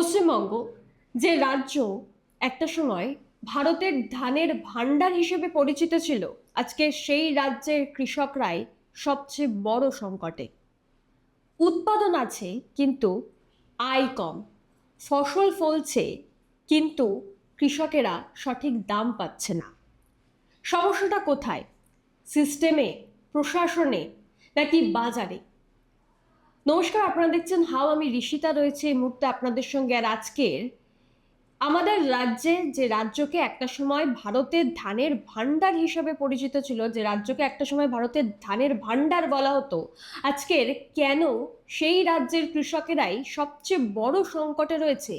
পশ্চিমবঙ্গ যে রাজ্য একটা সময় ভারতের ধানের ভান্ডার হিসেবে পরিচিত ছিল, আজকে সেই রাজ্যের কৃষকরাই সবচেয়ে বড় সংকটে। উৎপাদন আছে কিন্তু আয় কম, ফসল ফলছে কিন্তু কৃষকেরা সঠিক দাম পাচ্ছে না। সমস্যাটা কোথায়? সিস্টেমে, প্রশাসনে, নাকি বাজারে? নমস্কার, আপনারা দেখছেন হাও, আমি ঋষিতা রয়েছে এই মুহূর্তে আপনাদের সঙ্গে। আর আজকের আমাদের রাজ্যে যে রাজ্যকে একটা সময় ভারতের ধানের ভান্ডার হিসেবে পরিচিত ছিল, যে রাজ্যকে একটা সময় ভারতের ধানের ভান্ডার বলা হতো, আজকের কেন সেই রাজ্যের কৃষকেরাই সবচেয়ে বড় সংকটে রয়েছে,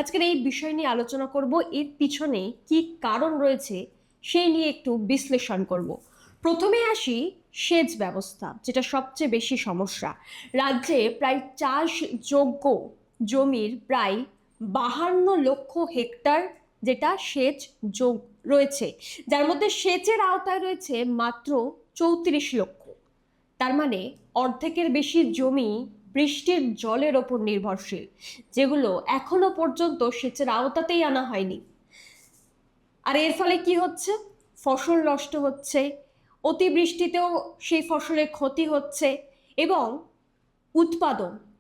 আজকের এই বিষয় নিয়ে আলোচনা করব। এর পিছনে কি কারণ রয়েছে সেই নিয়ে একটু বিশ্লেষণ করব। প্রথমে আসি সেচ ব্যবস্থা, যেটা সবচেয়ে বেশি সমস্যা। রাজ্যে প্রায় চাষযোগ্য জমির প্রায় 52 লক্ষ হেক্টর যেটা সেচ যোগ রয়েছে, যার মধ্যে সেচের আওতায় রয়েছে মাত্র 34 লক্ষ। তার মানে অর্ধেকের বেশি জমি বৃষ্টির জলের ওপর নির্ভরশীল, যেগুলো এখনো পর্যন্ত সেচের আওতাতেই আনা হয়নি। আর এর ফলে কি হচ্ছে? ফসল নষ্ট হচ্ছে, অতিবৃষ্টিতেও সেই ফসলের ক্ষতি হচ্ছে, এবং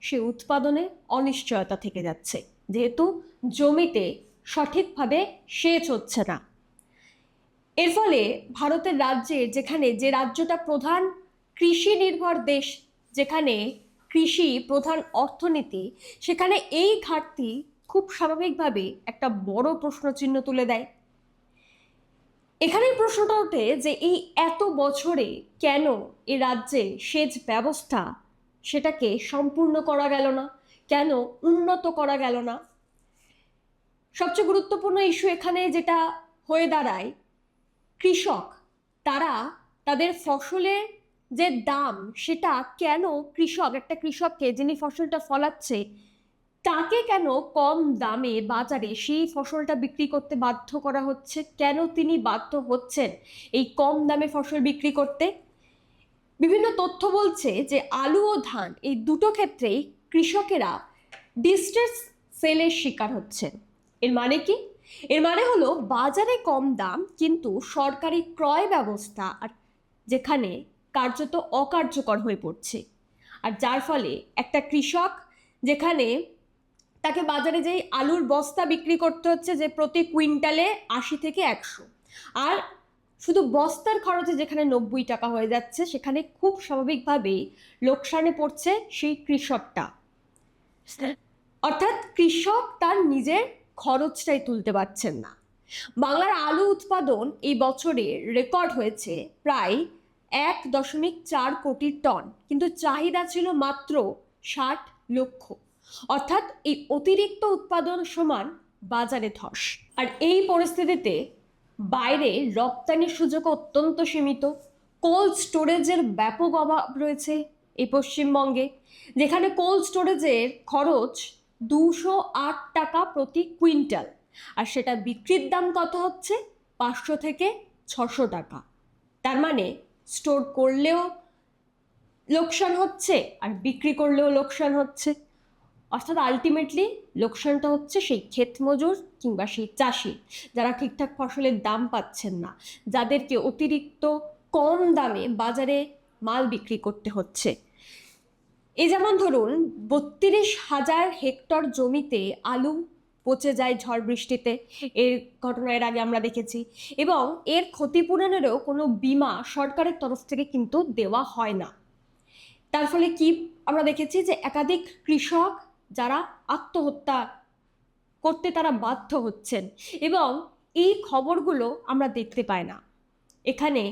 সেই উৎপাদনে অনিশ্চয়তা থেকে যাচ্ছে, যেহেতু জমিতে সঠিকভাবে সেচ হচ্ছে না। এর ফলে ভারতের রাজ্যে, যে রাজ্যটা প্রধান কৃষি নির্ভর দেশ, যেখানে কৃষি প্রধান অর্থনীতি, সেখানে এই ঘাটতি খুব স্বাভাবিকভাবে একটা বড় প্রশ্নচিহ্ন তুলে দেয়। এখানে প্রশ্নটা ওঠে যে এই এত বছরে কেন এ রাজ্যে সেচ ব্যবস্থা সেটাকে সম্পূর্ণ করা গেল না, কেন উন্নত করা গেল না? সবচেয়ে গুরুত্বপূর্ণ ইস্যু এখানে যেটা হয়ে দাঁড়ায়, কৃষক তারা তাদের ফসলের যে দাম, সেটা কেন একটা কৃষককে, যিনি ফসলটা ফলাচ্ছে, তাকে কেন কম দামে বাজারে সেই ফসলটা বিক্রি করতে বাধ্য করা হচ্ছে? কেন তিনি বাধ্য হচ্ছেন এই কম দামে ফসল বিক্রি করতে? বিভিন্ন তথ্য বলছে যে আলু ও ধান, এই দুটো ক্ষেত্রেই কৃষকেরা ডিস্ট্রেস সেলের শিকার হচ্ছেন। এর মানে কি? এর মানে হলো বাজারে কম দাম কিন্তু সরকারি ক্রয় ব্যবস্থা আর যেখানে কার্যত অকার্যকর হয়ে পড়ছে। আর যার ফলে একটা কৃষক, যেখানে তাকে বাজারে যেই আলুর বস্তা বিক্রি করতে হচ্ছে যে প্রতি কুইন্টালে 80 থেকে 100, আর শুধু বস্তার খরচে যেখানে 90 টাকা হয়ে যাচ্ছে, সেখানে খুব স্বাভাবিকভাবেই লোকসানে পড়ছে সেই কৃষকটা। অর্থাৎ কৃষক তার নিজের খরচটাই তুলতে পারছেন না। বাংলার আলু উৎপাদন এই বছরে রেকর্ড হয়েছে প্রায় 1.4 কোটি টন, কিন্তু চাহিদা ছিল মাত্র 60 লক্ষ। অর্থাৎ এই অতিরিক্ত উৎপাদন সমান বাজারে ধস। আর এই পরিস্থিতিতে বাইরে রপ্তানির সুযোগ অত্যন্ত সীমিত। কোল্ড স্টোরেজের ব্যাপক অভাব রয়েছে এই পশ্চিমবঙ্গে, যেখানে কোল্ড স্টোরেজের খরচ 208 টাকা প্রতি কুইন্টাল, আর সেটা বিক্রির দাম কত হচ্ছে? 500 থেকে 600 টাকা। তার মানে স্টোর করলেও লোকসান হচ্ছে আর বিক্রি করলেও লোকসান হচ্ছে। অর্থাৎ আলটিমেটলি লোকসানটা হচ্ছে সেই ক্ষেত মজুর কিংবা সেই চাষি, যারা ঠিকঠাক ফসলের দাম পাচ্ছেন না, যাদেরকে অতিরিক্ত কম দামে বাজারে মাল বিক্রি করতে হচ্ছে। এই যেমন ধরুন 32,000 হেক্টর জমিতে আলু পচে যায় ঝড় বৃষ্টিতে, এর ঘটনা এর আগে আমরা দেখেছি, এবং এর ক্ষতিপূরণেরও কোনো বীমা সরকারের তরফ থেকে কিন্তু দেওয়া হয় না। তার ফলে কি আমরা দেখেছি যে একাধিক কৃষক যারা আত্মহত্যা করতে তারা বাধ্য হচ্ছেন, এবং এই খবরগুলো আমরা দেখতে পাই না। এখানে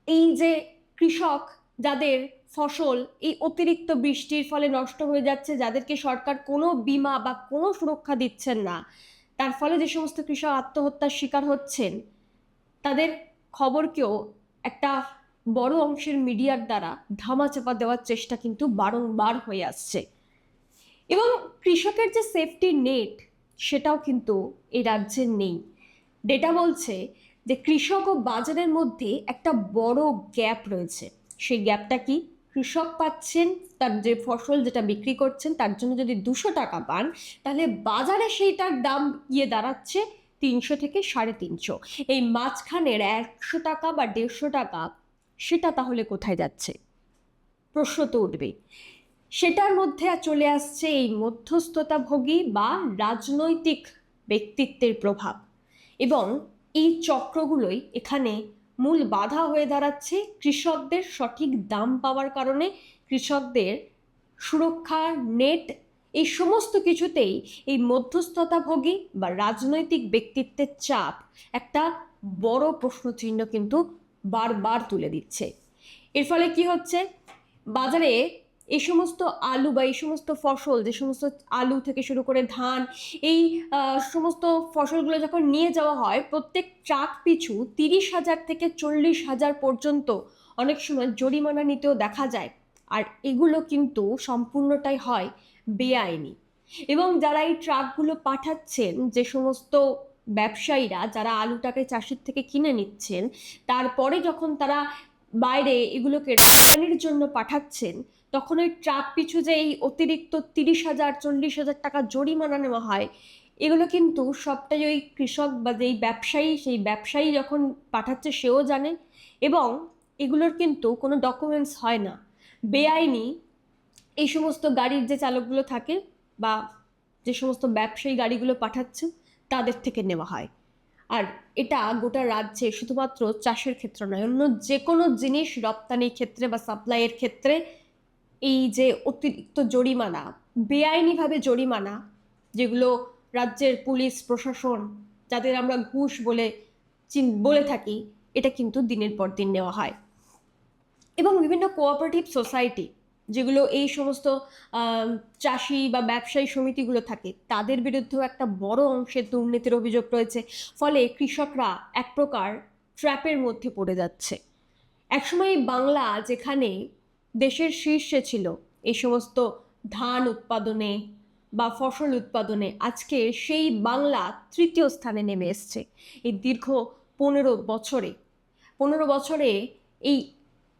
এই যে কৃষক যাদের ফসল এই অতিরিক্ত বৃষ্টির ফলে নষ্ট হয়ে যাচ্ছে, যাদেরকে সরকার কোনো বীমা বা কোনো সুরক্ষা দিচ্ছেন না, তার ফলে যে সমস্ত কৃষক আত্মহত্যার শিকার হচ্ছেন, তাদের খবরকেও একটা বড় অংশের মিডিয়ার দ্বারা ধামাচাপা দেওয়ার চেষ্টা কিন্তু বারংবার হয়ে আসছে। এবং কৃষকের যে সেফটি নেট, সেটাও কিন্তু এই রাজ্যের নেই। ডেটা বলছে যে কৃষক ও বাজারের মধ্যে একটা বড় গ্যাপ রয়েছে। সেই গ্যাপটা কি? কৃষক পাচ্ছেন তার যে ফসল যেটা বিক্রি করছেন তার জন্য যদি 200 টাকা পান, তাহলে বাজারে সেইটার দাম গিয়ে দাঁড়াচ্ছে 300 থেকে 350। এই মাঝখানের 100 টাকা বা 150 টাকা, সেটা তাহলে কোথায় যাচ্ছে? প্রশ্ন তো উঠবেই। সেটার মধ্যে চলে আসছে এই মধ্যস্থতাভোগী বা রাজনৈতিক ব্যক্তিত্বের প্রভাব, এবং এই চক্রগুলোই এখানে মূল বাধা হয়ে দাঁড়াচ্ছে কৃষকদের সঠিক দাম পাওয়ার কারণে। কৃষকদের সুরক্ষা নেট, এই সমস্ত কিছুতেই এই মধ্যস্থতাভোগী বা রাজনৈতিক ব্যক্তিত্বের চাপ একটা বড় প্রশ্নচিহ্ন কিন্তু বারবার তুলে দিচ্ছে। এর ফলে কি হচ্ছে, বাজারে এই সমস্ত আলু বা এই সমস্ত ফসল, যে সমস্ত আলু থেকে শুরু করে ধান, এই সমস্ত ফসলগুলো যখন নিয়ে যাওয়া হয়, প্রত্যেক ট্রাক পিছু 30,000 থেকে 40,000 পর্যন্ত অনেক সময় জরিমানা নিতেও দেখা যায়। আর এগুলো কিন্তু সম্পূর্ণটাই হয় বেআইনি। এবং যারা এই ট্রাকগুলো পাঠাচ্ছেন, যে সমস্ত ব্যবসায়ীরা যারা আলুটাকে চাষির থেকে কিনে নিচ্ছেন, তারপরে যখন তারা বাইরে এগুলোকে রপ্তানির জন্য পাঠাচ্ছেন, তখন ওই ট্রাক পিছু যে এই অতিরিক্ত 30,000 40,000 টাকা জরিমানা নেওয়া হয়, এগুলো কিন্তু সবটাই ওই কৃষক বা যেই ব্যবসায়ী, সেই ব্যবসায়ী যখন পাঠাচ্ছে সেও জানে, এবং এগুলোর কিন্তু কোনো ডকুমেন্টস হয় না। বেআইনি এই সমস্ত গাড়ির যে চালকগুলো থাকে বা যে সমস্ত ব্যবসায়ী গাড়িগুলো পাঠাচ্ছে, তাদের থেকে নেওয়া হয়। আর এটা গোটা রাজ্যে শুধুমাত্র চাষের ক্ষেত্রে নয়, অন্য যে কোনো জিনিস রপ্তানির ক্ষেত্রে বা সাপ্লাইয়ের ক্ষেত্রে এই যে অতিরিক্ত জরিমানা, বেআইনিভাবে জরিমানা, যেগুলো রাজ্যের পুলিশ প্রশাসন, যাদের আমরা ঘুষ বলে থাকি, এটা কিন্তু দিনের পর দিন নেওয়া হয়। এবং বিভিন্ন কোঅপারেটিভ সোসাইটি, যেগুলো এই সমস্ত চাষি বা ব্যবসায়ী সমিতিগুলো থাকে, তাদের বিরুদ্ধেও একটা বড় অংশের দুর্নীতির অভিযোগ রয়েছে। ফলে কৃষকরা এক প্রকার ট্র্যাপের মধ্যে পড়ে যাচ্ছে। একসময় বাংলা যেখানে দেশের শীর্ষে ছিল এই সমস্ত ধান উৎপাদনে বা ফসল উৎপাদনে, আজকে সেই বাংলা তৃতীয় স্থানে নেমে এসছে। এই দীর্ঘ 15 বছরে এই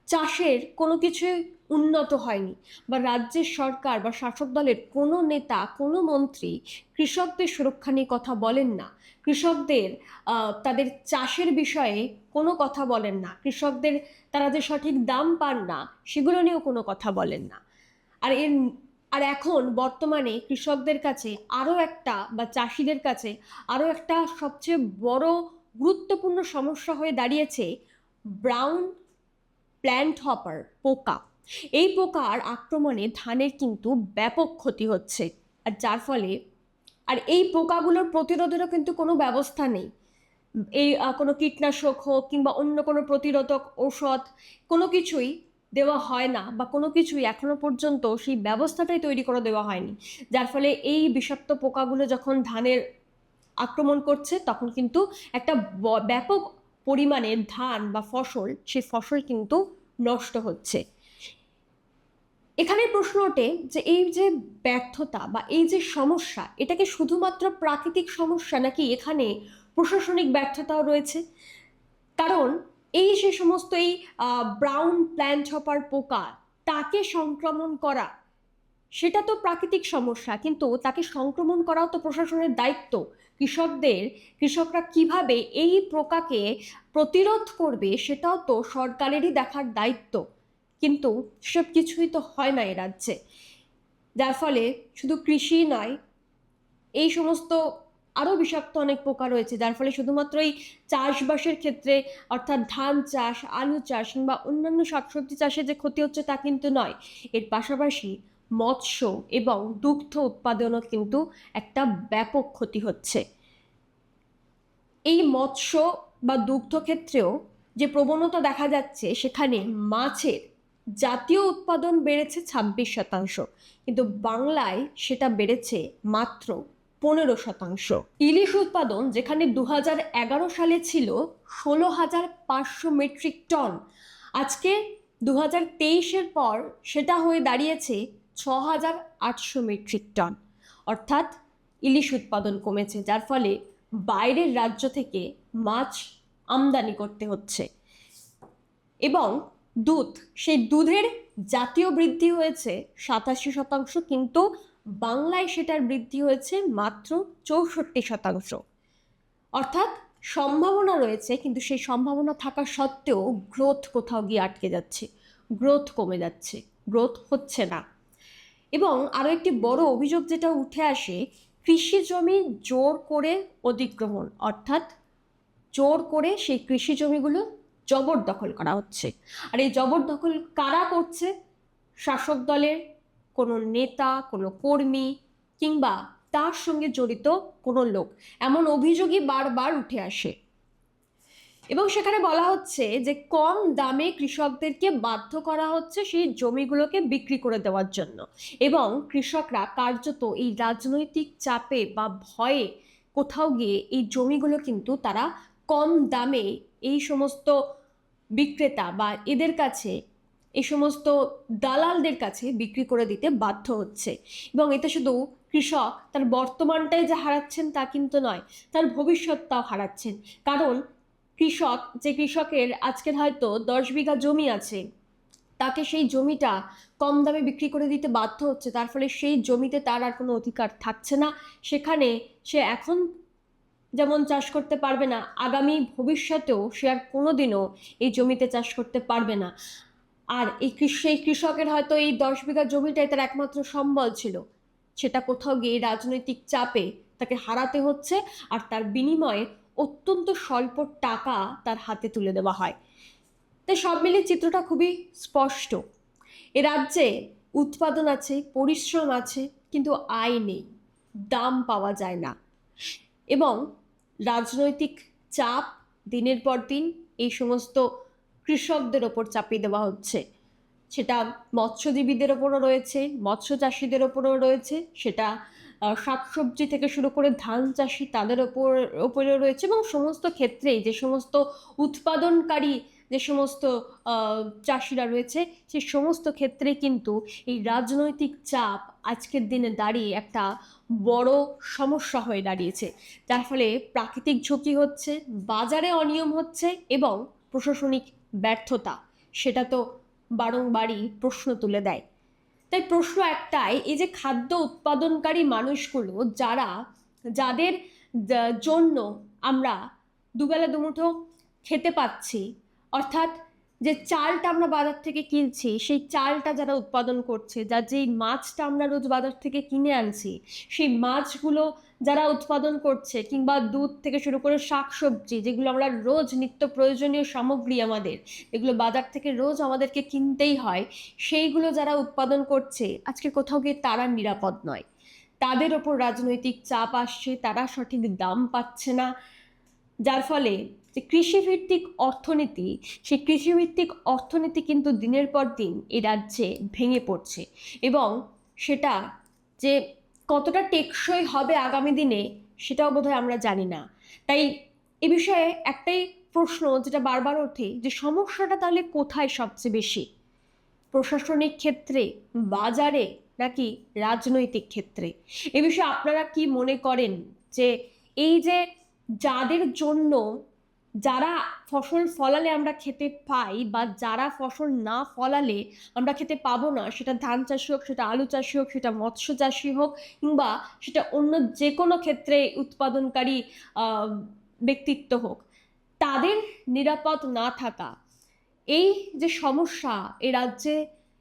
চাষের কোনো কিছুই উন্নত হয়নি, বা রাজ্যের সরকার বা শাসক দলের কোনো নেতা, কোনো মন্ত্রী কৃষকদের সুরক্ষা নিয়ে কথা বলেন না। কৃষকদের তাদের চাষের বিষয়ে কোনো কথা বলেন না। কৃষকদের তারা যে সঠিক দাম পান না, সেগুলো নিয়েও কোনো কথা বলেন না। আর এখন বর্তমানে কৃষকদের কাছে আরও একটা, বা চাষিদের কাছে আরও একটা সবচেয়ে বড় গুরুত্বপূর্ণ সমস্যা হয়ে দাঁড়িয়েছে ব্রাউন প্ল্যান্ট হপার পোকা। এই পোকার আক্রমণে ধানের কিন্তু ব্যাপক ক্ষতি হচ্ছে। আর যার ফলে এই পোকাগুলোর প্রতিরোধেরও কিন্তু কোনো ব্যবস্থা নেই। এই কোনো কীটনাশক হোক কিংবা অন্য কোনো প্রতিরোধক ঔষধ, কোনো কিছুই দেওয়া হয় না, বা কোনো কিছুই এখনো পর্যন্ত সেই ব্যবস্থাটাই তৈরি করে দেওয়া হয়নি। যার ফলে এই বিষাক্ত পোকাগুলো যখন ধানের আক্রমণ করছে, তখন কিন্তু একটা ব্যাপক পরিমাণে ধান বা ফসল, সেই ফসল কিন্তু নষ্ট হচ্ছে। এখানে প্রশ্ন ওঠে যে এই যে ব্যর্থতা বা এই যে সমস্যা, এটাকে শুধুমাত্র প্রাকৃতিক সমস্যা, নাকি এখানে প্রশাসনিক ব্যর্থতাও রয়েছে? কারণ এই যে সমস্ত এই ব্রাউন প্ল্যান্ট হপার পোকা, তাকে সংক্রমণ করা সেটা তো প্রাকৃতিক সমস্যা, কিন্তু তাকে সংক্রমণ করাও তো প্রশাসনের দায়িত্ব। কৃষকরা কিভাবে এই পোকাকে প্রতিরোধ করবে, সেটাও তো সরকারেরই দেখার দায়িত্ব। কিন্তু সব কিছুই তো হয় না এ রাজ্যে। যার ফলে শুধু কৃষি নয়, এই সমস্ত আরও বিষাক্ত অনেক পোকা রয়েছে, যার ফলে শুধুমাত্র এই চাষবাসের ক্ষেত্রে, অর্থাৎ ধান চাষ, আলু চাষ কিংবা অন্যান্য শাকসবজি চাষে যে ক্ষতি হচ্ছে তা কিন্তু নয়। এর পাশাপাশি মৎস্য এবং দুগ্ধ উৎপাদনও কিন্তু একটা ব্যাপক ক্ষতি হচ্ছে। এই মৎস্য বা দুগ্ধ ক্ষেত্রেও যে প্রবণতা দেখা যাচ্ছে, সেখানে মাছের জাতীয় উৎপাদন বেড়েছে 26%, কিন্তু বাংলায় সেটা বেড়েছে মাত্র 15%। ইলিশ উৎপাদন যেখানে 2011 সালে ছিল 16,500 মেট্রিক টন, আজকে 2023-এর পর সেটা হয়ে দাঁড়িয়েছে 6,800 মেট্রিক টন। অর্থাৎ ইলিশ উৎপাদন কমেছে, যার ফলে বাইরের রাজ্য থেকে মাছ আমদানি করতে হচ্ছে। এবং সেই দুধের জাতীয় বৃদ্ধি হয়েছে 87%, কিন্তু বাংলায় সেটার বৃদ্ধি হয়েছে মাত্র 64%। অর্থাৎ সম্ভাবনা রয়েছে, কিন্তু সেই সম্ভাবনা থাকা সত্ত্বেও গ্রোথ কোথাও গিয়ে আটকে যাচ্ছে, গ্রোথ কমে যাচ্ছে, গ্রোথ হচ্ছে না। এবং আরও একটি বড় অভিযোগ যেটা উঠে আসে, কৃষি জমি জোর করে অধিগ্রহণ, অর্থাৎ জোর করে সেই কৃষি জমিগুলো জবরদখল করা হচ্ছে। আর এই জবরদখল কারা করছে? শাসক দলের কোনো নেতা, কোনো কর্মী কিংবা তার সঙ্গে জড়িত কোনো লোক, এমন অভিযোগই বারবার উঠে আসে। এবং সেখানে বলা হচ্ছে যে কম দামে কৃষকদেরকে বাধ্য করা হচ্ছে সেই জমিগুলোকে বিক্রি করে দেওয়ার জন্য, এবং কৃষকরা কার্যত এই রাজনৈতিক চাপে বা ভয়ে কোথাও গিয়ে এই জমিগুলো কিন্তু তারা কম দামে এই সমস্ত বিক্রেতা বা এদের কাছে, এই সমস্ত দালালদের কাছে বিক্রি করে দিতে বাধ্য হচ্ছে। এবং এতে শুধু কৃষক তার বর্তমানটাই যে হারাচ্ছেন তা কিন্তু নয়, তার ভবিষ্যৎটাও হারাচ্ছেন। কারণ কৃষকের আজকের হয়তো 10 বিঘা জমি আছে, তাকে সেই জমিটা কম দামে বিক্রি করে দিতে বাধ্য হচ্ছে, তার ফলে সেই জমিতে তার আর কোনো অধিকার থাকছে না। সেখানে সে এখন যেমন চাষ করতে পারবে না, আগামী ভবিষ্যতেও সে আর কোনোদিনও এই জমিতে চাষ করতে পারবে না। আর সেই কৃষকের হয়তো এই 10 বিঘা জমিটাই তার একমাত্র সম্বল ছিল, সেটা কোথাও গিয়ে রাজনৈতিক চাপে তাকে হারাতে হচ্ছে, আর তার বিনিময়ে অত্যন্ত স্বল্প টাকা তার হাতে তুলে দেওয়া হয়। তাই সব মিলিয়ে চিত্রটা খুবই স্পষ্ট। এ রাজ্যে উৎপাদন আছে, পরিশ্রম আছে, কিন্তু আয় নেই, দাম পাওয়া যায় না। এবং রাজনৈতিক চাপ দিনের পর দিন এই সমস্ত কৃষকদের ওপর চাপিয়ে দেওয়া হচ্ছে। সেটা মৎস্যজীবীদের ওপরও রয়েছে, মৎস্য চাষিদের ওপরও রয়েছে, সেটা শাকসবজি থেকে শুরু করে ধান চাষি তাদের ওপরেও রয়েছে, এবং সমস্ত ক্ষেত্রেই যে সমস্ত উৎপাদনকারী যে সমস্ত চাষিরা রয়েছে, সেই সমস্ত ক্ষেত্রে কিন্তু এই রাজনৈতিক চাপ আজকের দিনে দাঁড়িয়ে একটা বড় সমস্যা হয়ে দাঁড়িয়েছে, যার ফলে প্রাকৃতিক ঝুঁকি হচ্ছে, বাজারে অনিয়ম হচ্ছে, এবং প্রশাসনিক ব্যর্থতা সেটা তো বারংবারই প্রশ্ন তুলে দেয়। তাই প্রশ্ন একটাই, এই যে খাদ্য উৎপাদনকারী মানুষগুলো, যাদের জন্য আমরা দুবেলা দুমুঠো খেতে পাচ্ছি, অর্থাৎ যে চালটা আমরা বাজার থেকে কিনছি, সেই চালটা যারা উৎপাদন করছে, যেই মাছটা আমরা রোজ বাজার থেকে কিনে আনছি, সেই মাছগুলো যারা উৎপাদন করছে, কিংবা দুধ থেকে শুরু করে শাকসবজি, যেগুলো আমরা রোজ নিত্য প্রয়োজনীয় সামগ্রী আমাদের, এগুলো বাজার থেকে রোজ আমাদেরকে কিনতেই হয়, সেইগুলো যারা উৎপাদন করছে আজকে কোথাও গিয়ে তারা নিরাপদ নয়। তাদের ওপর রাজনৈতিক চাপ আসছে, তারা সঠিক দাম পাচ্ছে না, যার ফলে যে কৃষিভিত্তিক অর্থনীতি, সেই কৃষিভিত্তিক অর্থনীতি কিন্তু দিনের পর দিন এই রাজ্যে ভেঙে পড়ছে, এবং সেটা যে কতটা টেকসই হবে আগামী দিনে সেটাও বোধহয় আমরা জানি না। তাই এ বিষয়ে একটাই প্রশ্ন যেটা বারবার ওঠে, যে সমস্যাটা তাহলে কোথায় সবচেয়ে বেশি? প্রশাসনিক ক্ষেত্রে, বাজারে, নাকি রাজনৈতিক ক্ষেত্রে? এ বিষয়ে আপনারা কি মনে করেন যে এই যে যাদের জন্য, যারা ফসল ফলালে আমরা খেতে পাই, বা যারা ফসল না ফলালে আমরা খেতে পাবো না, সেটা ধান চাষি হোক, সেটা আলু চাষি হোক, সেটা মৎস্য চাষি হোক, কিংবা সেটা অন্য যে কোনো ক্ষেত্রে উৎপাদনকারী ব্যক্তিত্ব হোক, তাদের নিরাপদ না থাকা, এই যে সমস্যা এ রাজ্যে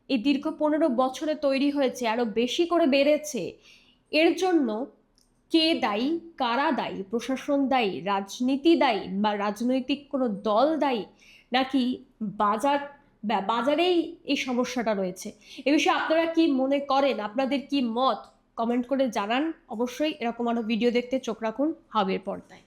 এই দীর্ঘ 15 বছরে তৈরি হয়েছে, আরো বেশি করে বেড়েছে, এর জন্য কে দায়ী, কারা দায়ী? প্রশাসন দায়ী, রাজনীতি দায়ী, বা রাজনৈতিক কোনো দল দায়ী, নাকি বাজারেই এই সমস্যাটা রয়েছে? এ বিষয়ে আপনারা কি মনে করেন? আপনাদের কি মত? কমেন্ট করে জানান। অবশ্যই এরকম আরো ভিডিও দেখতে চোখ রাখুন হাবের পর্দায়।